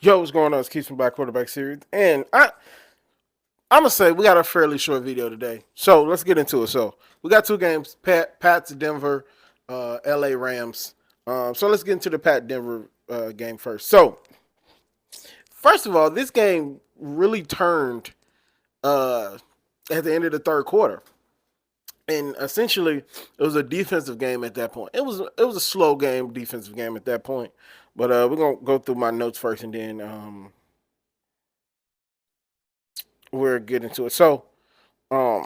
Yo, what's going on? It's Keith from Black Quarterback Series. And I'm going to say we got a fairly short video today. So let's get into it. So we got two games, Pats Denver, LA Rams. So let's get into the Pat Denver game first. So, first of all, this game really turned at the end of the third quarter. And essentially, it was a defensive game at that point. It was a slow game, defensive game at that point. But we're gonna go through my notes first, and then we'll get into it. So, a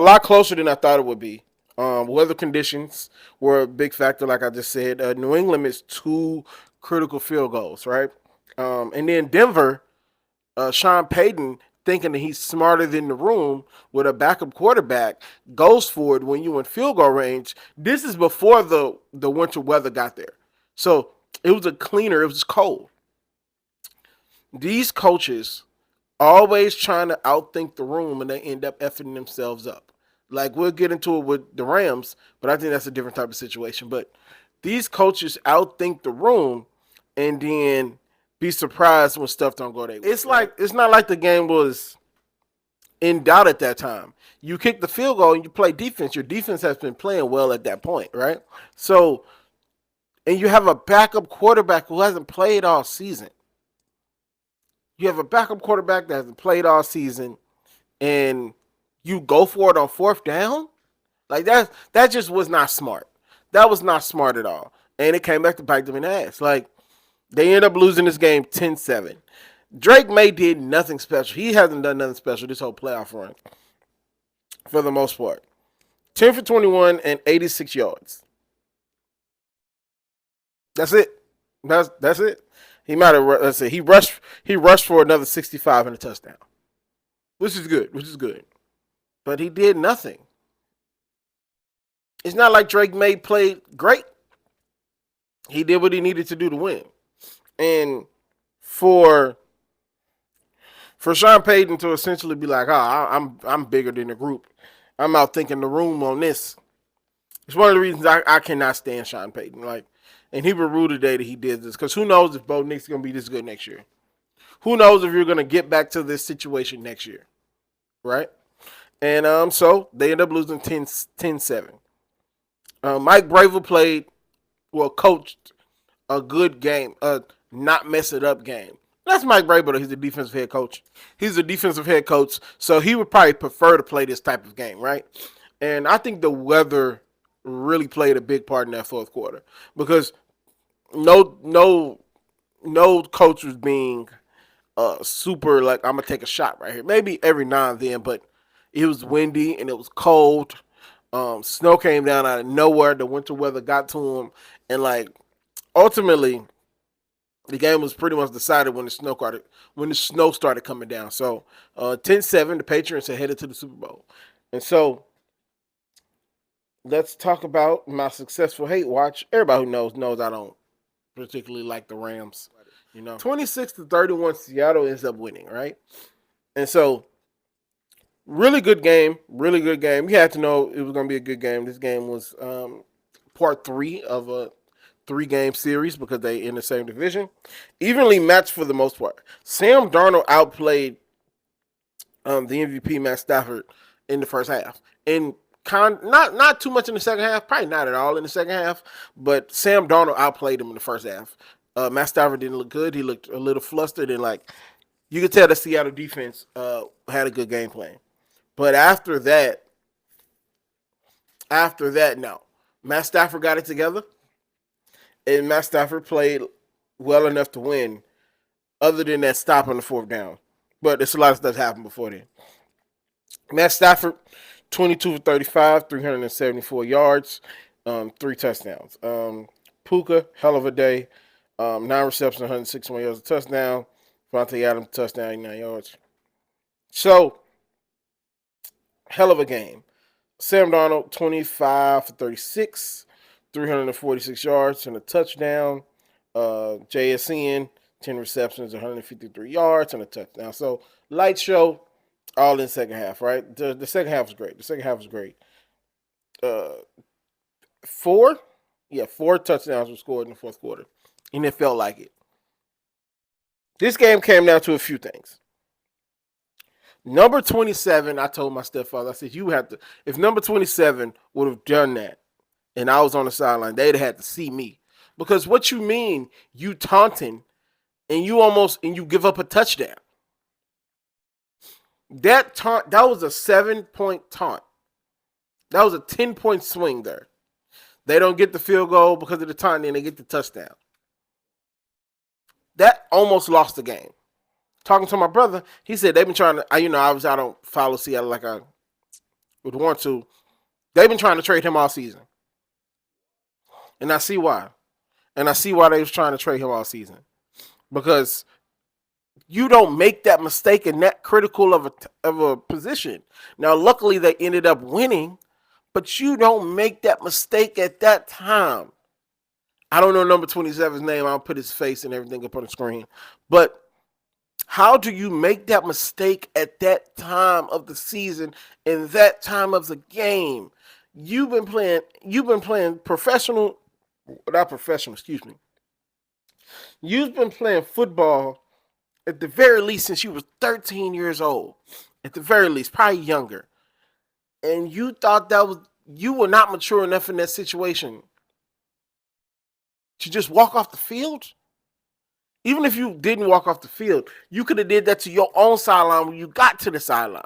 lot closer than I thought it would be. Weather conditions were a big factor, like I just said. New England missed two critical field goals, right? And then Denver, Sean Payton, thinking that he's smarter than the room with a backup quarterback, goes for it when you in field goal range. This is before the winter weather got there. So it was a cleaner, it was cold. These coaches always trying to outthink the room and they end up effing themselves up. Like we'll get into it with the Rams, but I think that's a different type of situation. But these coaches outthink the room and then be surprised when stuff don't go their way. It's not like the game was in doubt at that time. You kick the field goal and you play defense. Your defense has been playing well at that point, right? So, and you have a backup quarterback who hasn't played all season. You have a backup quarterback that hasn't played all season, and you go for it on fourth down? Like that just was not smart. That was not smart at all. And it came back to bite them in the ass. Like, they end up losing this game 10-7. Drake May did nothing special. He hasn't done nothing special this whole playoff run, for the most part. 10 for 21 and 86 yards. That's it. That's it. He might have. Let's say he rushed for another 65 and a touchdown, which is good. But he did nothing. It's not like Drake May played great. He did what he needed to do to win. And for Sean Payton to essentially be like, I'm bigger than the group. I'm out thinking the room on this. It's one of the reasons I cannot stand Sean Payton. Like, and he was rude today that he did this. Because who knows if Bo Nick's going to be this good next year. Who knows if you're going to get back to this situation next year. Right? And so they end up losing 10-7. Mike Bravel coached a good game, a not mess it up game. That's Mike Bravel. He's a defensive head coach. So he would probably prefer to play this type of game, right? And I think the weather really played a big part in that fourth quarter because no coach was being super like, I'm gonna take a shot right here. Maybe every now and then, but it was windy and it was cold. Snow came down out of nowhere. The winter weather got to him, and like ultimately, the game was pretty much decided when the snow started coming down. So 10-7, the Patriots are headed to the Super Bowl. And so let's talk about my successful hate watch. Everybody who knows I don't particularly like the Rams. 26-31, Seattle ends up winning, right? And so really good game. You had to know it was going to be a good game. This game was part 3 of a 3-game series because they in the same division. Evenly matched for the most part. Sam Darnold outplayed the MVP Matt Stafford in the first half. And not too much in the second half, probably not at all in the second half, but Sam Darnold outplayed him in the first half. Matt Stafford didn't look good. He looked a little flustered, and like you could tell the Seattle defense had a good game plan. But after that, no. Matt Stafford got it together. And Matt Stafford played well enough to win, other than that stop on the fourth down. But there's a lot of stuff happened before then. Matt Stafford, 22 for 35, 374 yards, 3 touchdowns. Puka, hell of a day. 9 receptions, 161 yards, a touchdown. Vontae Adams, touchdown, 89 yards. So, hell of a game. Sam Darnold, 25 for 36, 346 yards and a touchdown. JSN, 10 receptions, 153 yards and a touchdown. So, light show, all in the second half, right? The second half was great. 4 touchdowns were scored in the fourth quarter, and it felt like it. This game came down to a few things. Number 27, I told my stepfather, I said, you have to, if number 27 would have done that and I was on the sideline, they'd have had to see me. Because what you mean, you taunting and you give up a touchdown. That was a 7-point taunt. That was a 10-point swing there. They don't get the field goal because of the taunt, and they get the touchdown. That almost lost the game. Talking to my brother, he said they've been trying to, I don't follow Seattle like I would want to. They've been trying to trade him all season. And I see why. And I see why they was trying to trade him all season. Because you don't make that mistake in that critical of a position. Now, luckily, they ended up winning, but you don't make that mistake at that time. I don't know number 27's name. I'll put his face and everything up on the screen. But how do you make that mistake at that time of the season and that time of the game? You've been playing professional, not professional, excuse me. You've been playing football at the very least since you were 13 years old. At the very least, probably younger. And you thought you were not mature enough in that situation to just walk off the field? Even if you didn't walk off the field, you could have did that to your own sideline when you got to the sideline.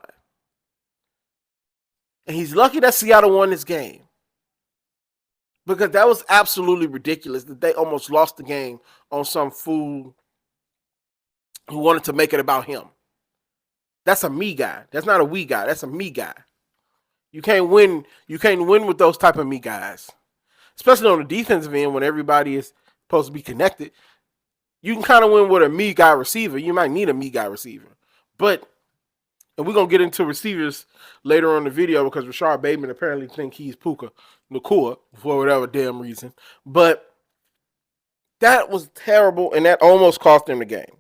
And he's lucky that Seattle won this game. Because that was absolutely ridiculous that they almost lost the game on some fool who wanted to make it about him. That's a me guy. That's not a we guy. That's a me guy. You can't win with those type of me guys. Especially on the defensive end when everybody is supposed to be connected. You can kind of win with a me guy receiver. You might need a me guy receiver. But, and we're going to get into receivers later on in the video because Rashard Bateman apparently think he's Puka Nacua for whatever damn reason. But that was terrible, and that almost cost them the game.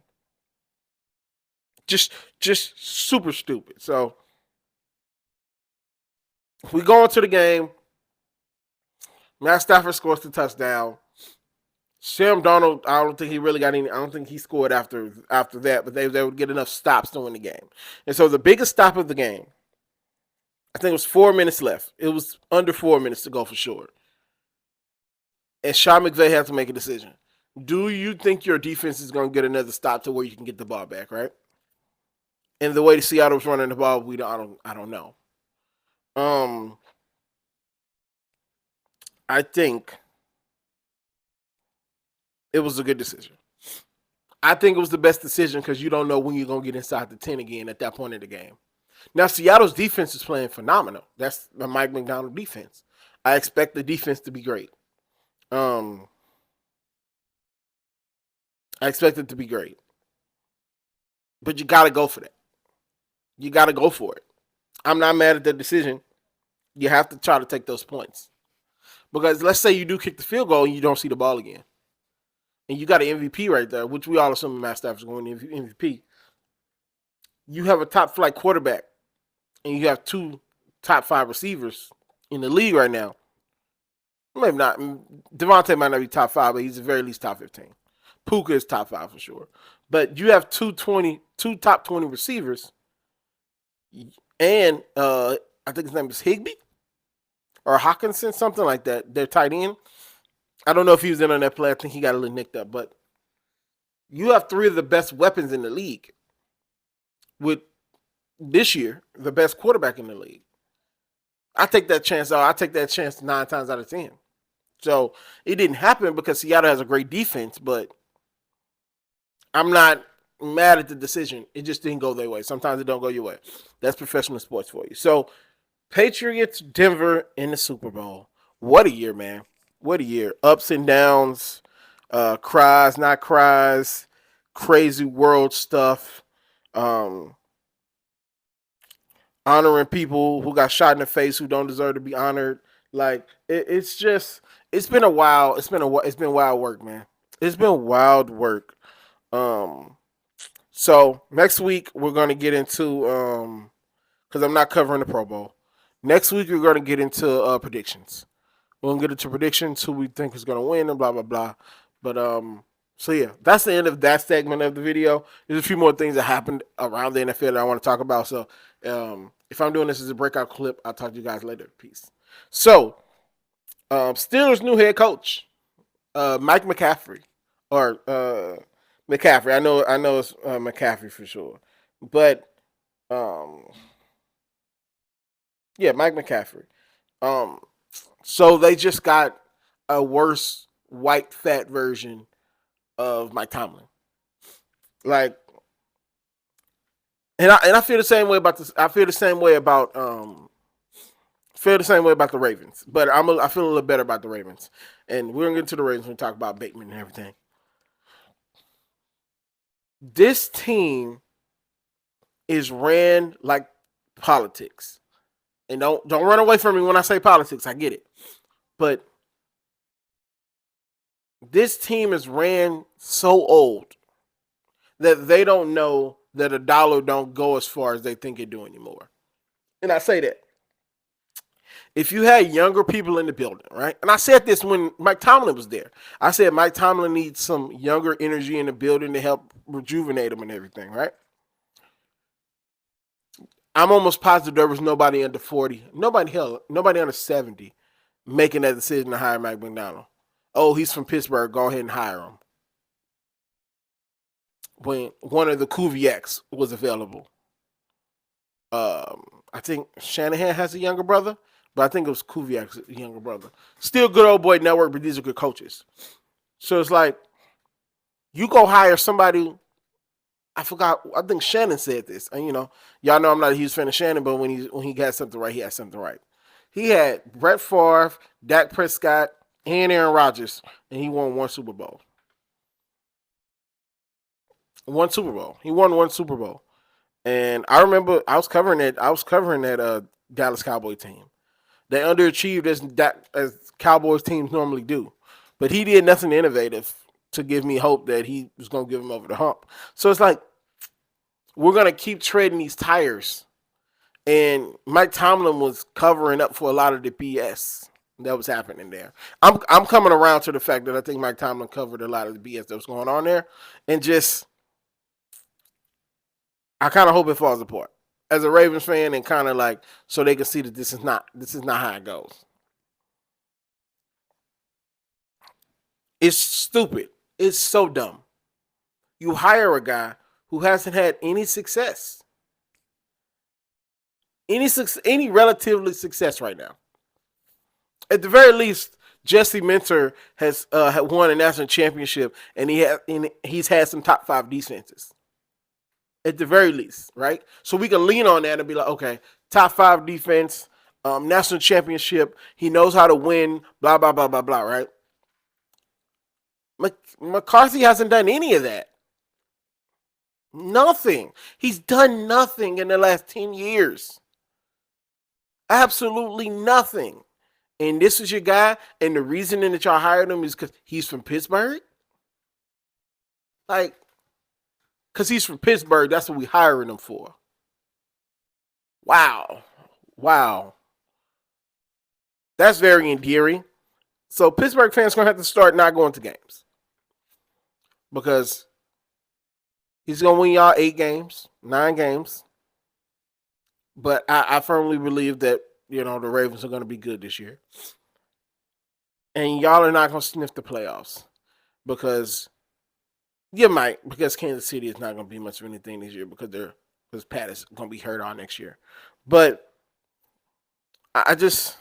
Just super stupid. So, we go into the game. Matt Stafford scores the touchdown. Sam Darnold, I don't think he really got any. I don't think he scored after that, but they would get enough stops to win the game. And so the biggest stop of the game, I think it was 4 minutes left. It was under 4 minutes to go for sure. And Sean McVay had to make a decision. Do you think your defense is going to get another stop to where you can get the ball back, right? And the way the Seattle was running the ball, I don't know. I think it was a good decision. I think it was the best decision because you don't know when you're going to get inside the 10 again at that point in the game. Now, Seattle's defense is playing phenomenal. That's the Mike McDonald defense. I expect the defense to be great. I expect it to be great. But you got to go for that. You got to go for it. I'm not mad at the decision. You have to try to take those points. Because let's say you do kick the field goal and you don't see the ball again. And you got an MVP right there, which we all assume Matt Stafford's going to MVP. You have a top flight quarterback, and you have 2 top 5 receivers in the league right now. Maybe not. Devontae might not be top 5, but he's at very least top 15. Puka is top 5 for sure. But you have two top 20 receivers, and I think his name is Higbee or Hawkinson, something like that. They're tight end. I don't know if he was in on that play. I think he got a little nicked up. But you have 3 of the best weapons in the league with this year, the best quarterback in the league. I take that chance. I take that chance 9 times out of 10. So it didn't happen because Seattle has a great defense, but I'm not mad at the decision. It just didn't go their way. Sometimes it don't go your way. That's professional sports for you. So Patriots, Denver in the Super Bowl. What a year, man. What a year. Ups and downs, cries, not cries, crazy world stuff, honoring people who got shot in the face who don't deserve to be honored. Like, it's been a while. It's been wild work, man. It's been wild work. So next week we're going to get into, because I'm not covering the Pro Bowl. Next week we're going to get into predictions. We're going to get into predictions, who we think is going to win, and blah, blah, blah. But So yeah, that's the end of that segment of the video. There's a few more things that happened around the NFL that I want to talk about. So if I'm doing this as a breakout clip, I'll talk to you guys later. Peace. So Steelers' new head coach, Mike McCaffrey, or McCaffrey. I know it's McCaffrey for sure, but um, yeah, Mike McCaffrey. Um, so they just got a worse white fat version of Mike Tomlin. Like, and I feel the same way about this. I feel the same way about the Ravens, but I feel a little better about the Ravens. And we're gonna get into the Ravens when we talk about Bateman and everything. This team is ran like politics. And don't run away from me when I say politics. I get it. But this team is ran so old that they don't know that a dollar don't go as far as they think it do anymore. And I say that. If you had younger people in the building, right? And I said this when Mike Tomlin was there. I said Mike Tomlin needs some younger energy in the building to help rejuvenate him and everything, right? I'm almost positive there was nobody under 40, nobody under 70 making that decision to hire Mike McDonald. Oh, he's from Pittsburgh. Go ahead and hire him. When one of the Kubiaks was available. I think Shanahan has a younger brother, but I think it was Kubiak's younger brother. Still good old boy network, but these are good coaches. So it's like, you go hire somebody. I forgot. I think Shannon said this. And y'all know I'm not a huge fan of Shannon, but when he got something right, he had something right. He had Brett Favre, Dak Prescott, and Aaron Rodgers, and he won one Super Bowl. One Super Bowl. He won one Super Bowl. And I remember I was covering that Dallas Cowboy team. They underachieved as Cowboys teams normally do. But he did nothing innovative to give me hope that he was going to give him over the hump. So it's like, we're going to keep treading these tires. And Mike Tomlin was covering up for a lot of the BS that was happening there. I'm coming around to the fact that I think Mike Tomlin covered a lot of the BS that was going on there. And just, I kind of hope it falls apart as a Ravens fan, and kind of like, so they can see that this is not how it goes. It's stupid. It's so dumb. You hire a guy who hasn't had any success, any relatively success right now. At the very least, Jesse Minter has won a national championship, and he's had some top 5 defenses. At the very least, right? So we can lean on that and be like, okay, top 5 defense, national championship. He knows how to win. Blah blah blah blah blah. Right? McCarthy hasn't done any of that. Nothing. He's done nothing in the last 10 years. Absolutely nothing. And this is your guy, and the reasoning that y'all hired him is because he's from Pittsburgh? Like, because he's from Pittsburgh, that's what we hiring him for. Wow. That's very endearing. So Pittsburgh fans going to have to start not going to games. Because he's going to win y'all 8 games, 9 games. But I firmly believe that, the Ravens are going to be good this year. And y'all are not going to sniff the playoffs. Because you might, because Kansas City is not going to be much of anything this year because Pat is going to be hurt all next year. But I just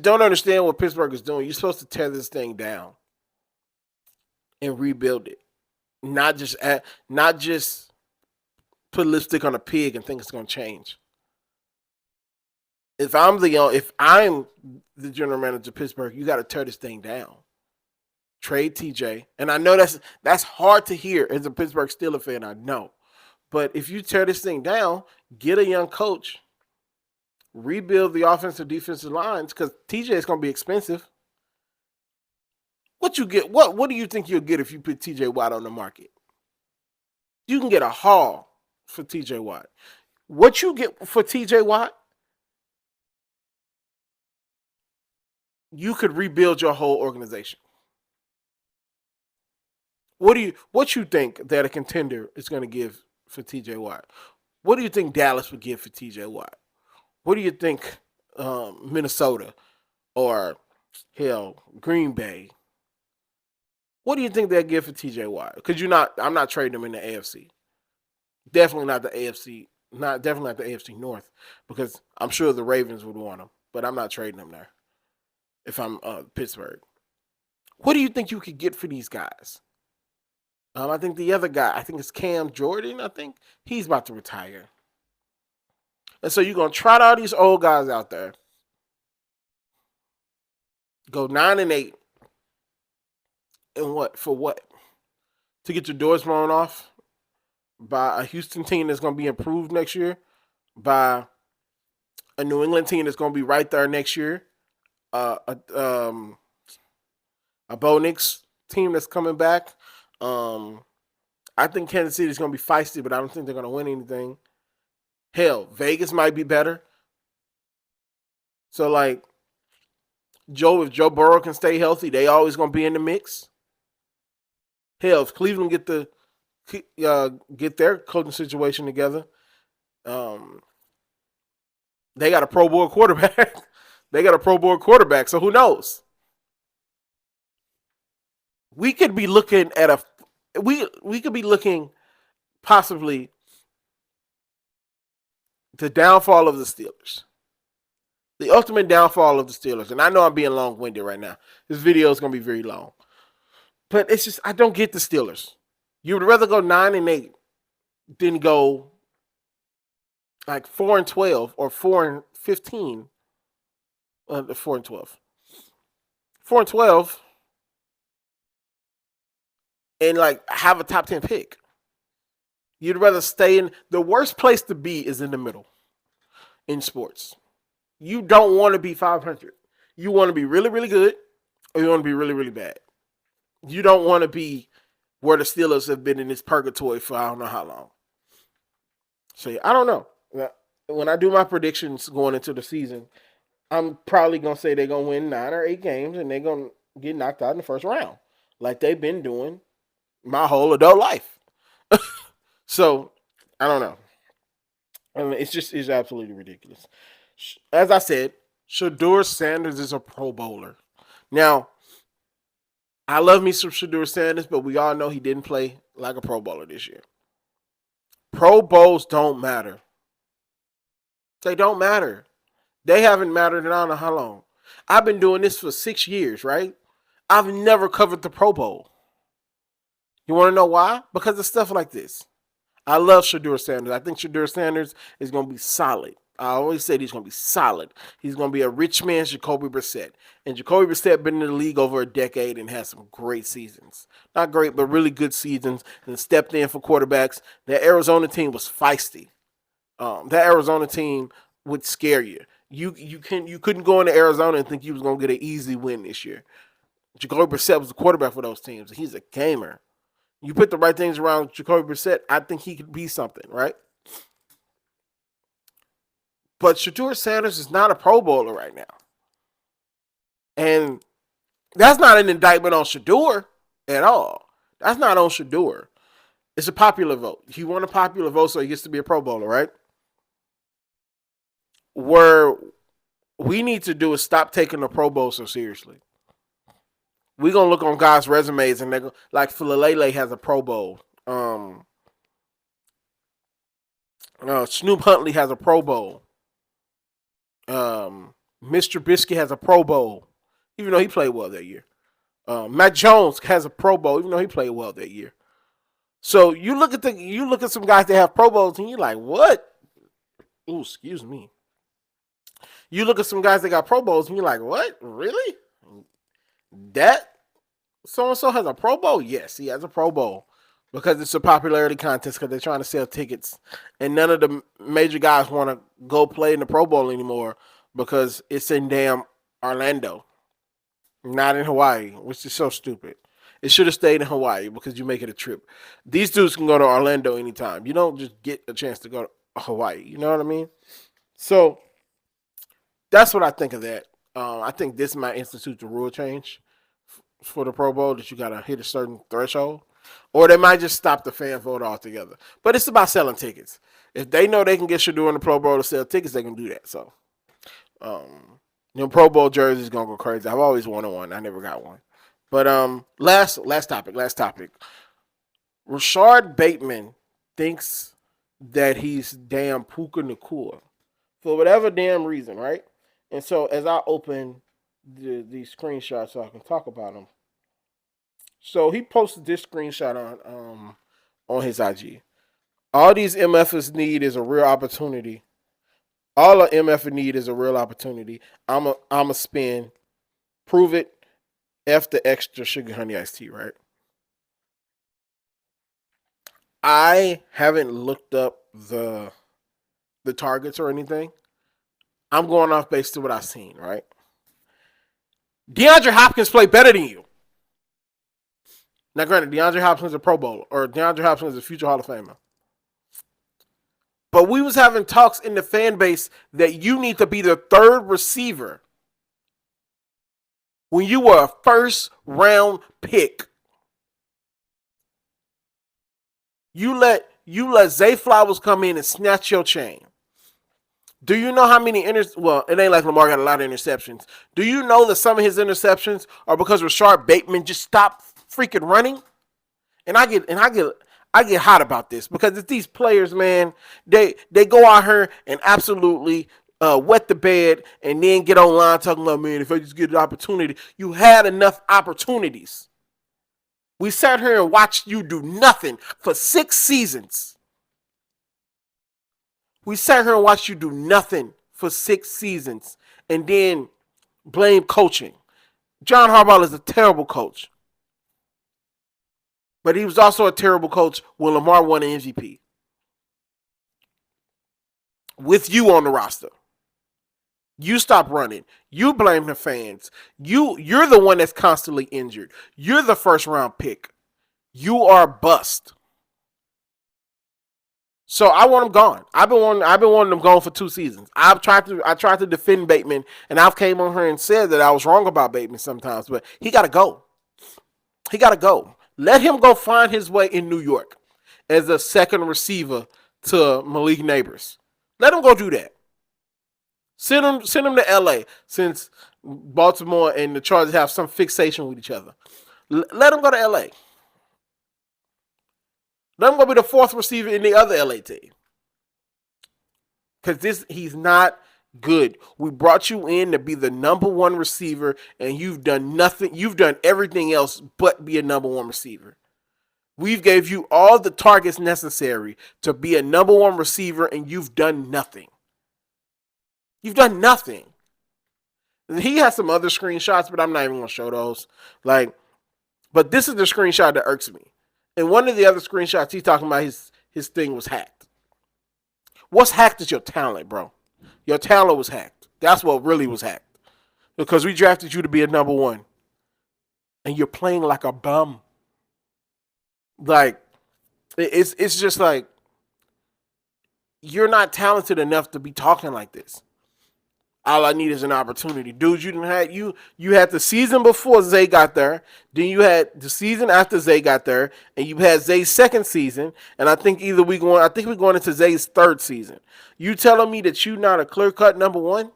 don't understand what Pittsburgh is doing. You're supposed to tear this thing down and rebuild it, not just put lipstick on a pig and think it's going to change. If I'm the general manager of Pittsburgh, you got to tear this thing down. Trade TJ, and I know that's hard to hear as a Pittsburgh Steelers fan. I know, but if you tear this thing down, get a young coach, rebuild the offensive defensive lines, because TJ is going to be expensive. What you get? What do you think you'll get if you put TJ Watt on the market? You can get a haul for TJ Watt. What you get for TJ Watt, you could rebuild your whole organization. what you think that a contender is going to give for T.J. Watt? What do you think Dallas would give for T.J. Watt? What do you think Minnesota or hell Green Bay? What do you think they'll give for T.J. Watt? Because I'm not trading him in the AFC. Definitely not the AFC. Definitely not the AFC North, because I'm sure the Ravens would want him, but I'm not trading him there if I'm Pittsburgh. What do you think you could get for these guys? I think the other guy, I think it's Cam Jordan. I think he's about to retire, and so you're gonna trot all these old guys out there, go 9-8, and what for what? To get your doors blown off by a Houston team that's gonna be improved next year, by a New England team that's gonna be right there next year, uh, a, um, a Bo Nix team that's coming back. Um, I think Kansas City is going to be feisty, but I don't think they're going to win anything. Hell, Vegas might be better. So, like, if Joe Burrow can stay healthy, they always going to be in the mix. Hell, if Cleveland get their coaching situation together, they got a Pro Bowl quarterback. So who knows? We could be looking at we could be looking possibly the downfall of the Steelers. The ultimate downfall of the Steelers. And I know I'm being long-winded right now. This video is going to be very long. But it's just, I don't get the Steelers. You would rather go 9-8 than go like 4-12 or 4-15. 4-12. 4-12 and like have a top 10 pick. You'd rather stay in the worst place to be is in the middle in sports. You don't want to be 500. You want to be really, really good, or you want to be really, really bad. You don't want to be where the Steelers have been in this purgatory for I don't know how long. So I don't know. When I do my predictions going into the season, I'm probably going to say they're going to win 9 or 8 games and they're going to get knocked out in the first round like they've been doing my whole adult life. So, I don't know. I mean, it's absolutely ridiculous. As I said, Shedeur Sanders is a Pro Bowler. Now, I love me some Shedeur Sanders, but we all know he didn't play like a Pro Bowler this year. Pro Bowls don't matter. They don't matter. They haven't mattered in I don't know how long. I've been doing this for 6 years, right? I've never covered the Pro Bowl. You want to know why? Because of stuff like this. I love Shedeur Sanders. I think Shedeur Sanders is going to be solid. I always said he's going to be solid. He's going to be a rich man's Jacoby Brissett. And Jacoby Brissett been in the league over a decade and has some great seasons. Not great, but really good seasons. And stepped in for quarterbacks. That Arizona team was feisty. That Arizona team would scare you. You couldn't go into Arizona and think you was going to get an easy win this year. Jacoby Brissett was the quarterback for those teams. He's a gamer. You put the right things around Jacoby Brissett, I think he could be something, right? But Shedeur Sanders is not a Pro Bowler right now. And that's not an indictment on Shedeur at all. That's not on Shedeur. It's a popular vote. He won a popular vote, so he gets to be a Pro Bowler, right? Where we need to do is stop taking the Pro Bowl so seriously. We're going to look on guys' resumes and they're like Fulilele has a Pro Bowl. Snoop Huntley has a Pro Bowl. Mr. Trubisky has a Pro Bowl, even though he played well that year. Matt Jones has a Pro Bowl, even though he played well that year. So you look at some guys that have Pro Bowls and you're like, what? Ooh, excuse me. You look at some guys that got Pro Bowls and you're like, what? Really? That so-and-so has a Pro Bowl? Yes, he has a Pro Bowl because it's a popularity contest because they're trying to sell tickets. And none of the major guys want to go play in the Pro Bowl anymore because it's in damn Orlando, not in Hawaii, which is so stupid. It should have stayed in Hawaii because you make it a trip. These dudes can go to Orlando anytime. You don't just get a chance to go to Hawaii. You know what I mean? So that's what I think of that. I think this might institute the rule change for the Pro Bowl that you got to hit a certain threshold. Or they might just stop the fan vote altogether. But it's about selling tickets. If they know they can get Shador in the Pro Bowl to sell tickets, they can do that. So, Pro Bowl jerseys gonna go crazy. I've always wanted one. I never got one. But last topic. Rashard Bateman thinks that he's damn Puka Nacua for whatever damn reason, right? And so as I open these screenshots so I can talk about them. So he posted this screenshot on his IG. All these MFs need is a real opportunity. All a MF need is a real opportunity. I'm a spin. Prove it. F the extra sugar honey iced tea, right? I haven't looked up the targets or anything. I'm going off based on what I've seen, right? DeAndre Hopkins played better than you. Now, granted, DeAndre Hopkins is a Pro Bowler, or DeAndre Hopkins is a future Hall of Famer. But we was having talks in the fan base that you need to be the third receiver when you were a first-round pick. You let Zay Flowers come in and snatch your chain. Do you know how many well, it ain't like Lamar got a lot of interceptions. Do you know that some of his interceptions are because Rashard Bateman just stopped freaking running? And I get hot about this because it's these players, man. They go out here and absolutely wet the bed and then get online talking about, man, if I just get an opportunity. You had enough opportunities. We sat here and watched you do nothing for 6 seasons. We sat here and watched you do nothing for 6 seasons and then blame coaching. John Harbaugh is a terrible coach. But he was also a terrible coach when Lamar won an MVP. With you on the roster. You stop running. You blame the fans. You're the one that's constantly injured. You're the first round pick. You are bust. So I want him gone. I've been wanting him gone for 2 seasons. I tried to defend Bateman, and I've came on here and said that I was wrong about Bateman sometimes, but he got to go. He got to go. Let him go find his way in New York as a second receiver to Malik Neighbors. Let him go do that. Send him to LA since Baltimore and the Chargers have some fixation with each other. Let him go to LA. Let him go be the 4th receiver in the other LA team. Because he's not good. We brought you in to be the number 1 receiver, and you've done nothing. You've done everything else but be a number 1 receiver. We've gave you all the targets necessary to be a number 1 receiver, and you've done nothing. You've done nothing. He has some other screenshots, but I'm not even going to show those. But this is the screenshot that irks me. And one of the other screenshots, he's talking about his thing was hacked. What's hacked is your talent, bro. Your talent was hacked. That's what really was hacked. Because we drafted you to be a number 1. And you're playing like a bum. It's just like, you're not talented enough to be talking like this. All I need is an opportunity. Dude, you had the season before Zay got there. Then you had the season after Zay got there. And you had Zay's second season. And I think we're going into Zay's 3rd season. You telling me that you're not a clear-cut number 1?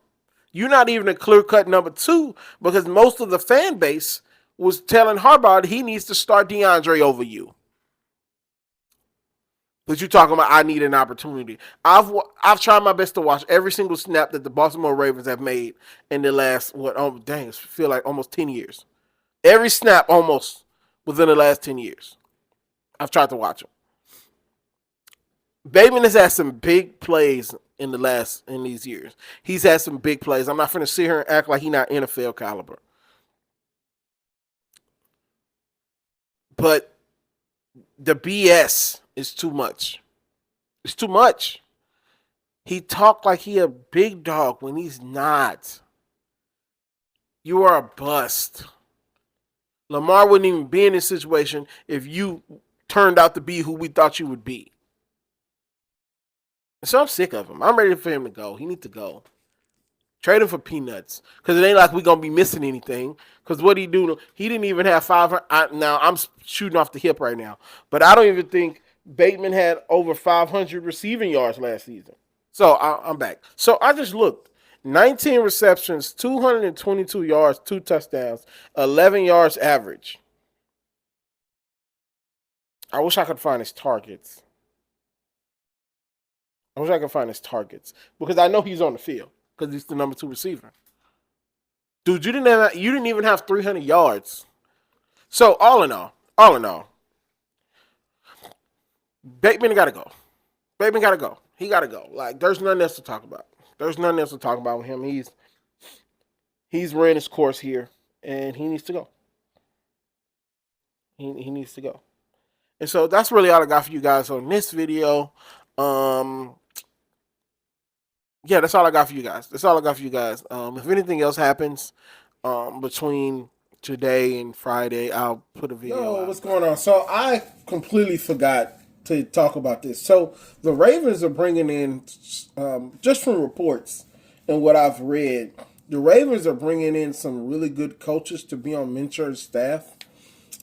You're not even a clear-cut number 2 because most of the fan base was telling Harbaugh that he needs to start DeAndre over you. But you talking about I need an opportunity. I've tried my best to watch every single snap that the Baltimore Ravens have made in the last feel like almost 10 years. Every snap almost within the last 10 years. I've tried to watch them. Bateman has had some big plays in these years. He's had some big plays. I'm not finna sit here and act like he's not NFL caliber. But the BS is too much. It's too much. He talked like he a big dog when he's not. You are a bust. Lamar wouldn't even be in this situation if you turned out to be who we thought you would be. So I'm sick of him. I'm ready for him to go. He needs to go. Trade him for peanuts, because it ain't like we gonna be missing anything. Because what he do? He didn't even have 500. Now I'm shooting off the hip right now, but I don't even think Bateman had over 500 receiving yards last season. So I'm back. So I just looked. 19 receptions, 222 yards, 2 touchdowns, 11 yards average. I wish I could find his targets. I wish I could find his targets because I know he's on the field because he's the number 2 receiver. Dude, you didn't even have 300 yards. So all in all, Bateman got to go. Bateman got to go. He got to go. Like, there's nothing else to talk about. There's nothing else to talk about with him. He's ran his course here, and he needs to go. He needs to go. And so that's really all I got for you guys on this video. Yeah, that's all I got for you guys. If anything else happens between today and Friday, I'll put a video out. What's going on? So I completely forgot to talk about this. So the Ravens are bringing in, just from reports and what I've read, the Ravens are bringing in some really good coaches to be on Minshew's staff.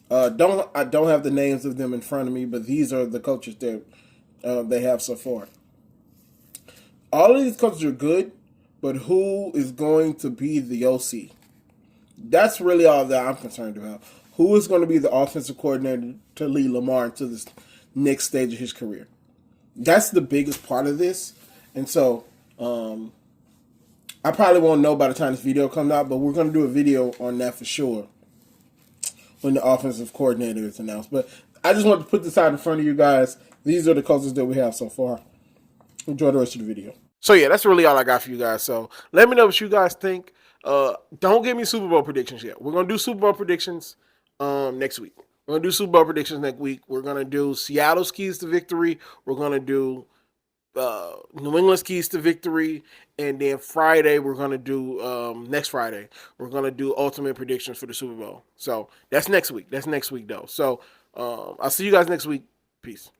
I don't have the names of them in front of me, but these are the coaches that they have so far. All of these coaches are good, but who is going to be the OC? That's really all that I'm concerned about. Who is going to be the offensive coordinator to lead Lamar into this next stage of his career? That's the biggest part of this. And so I probably won't know by the time this video comes out, but we're going to do a video on that for sure when the offensive coordinator is announced. But I just wanted to put this out in front of you guys. These are the coaches that we have so far. Enjoy the rest of the video. So yeah, that's really all I got for you guys. So let me know what you guys think. Don't give me Super Bowl predictions yet. We're gonna do Super Bowl predictions next week. We're gonna do Super Bowl predictions next week. We're gonna do Seattle's keys to victory. We're gonna do New England's keys to victory, and then Friday we're gonna do next Friday we're gonna do ultimate predictions for the Super Bowl. So that's next week. That's next week though. So I'll see you guys next week. Peace.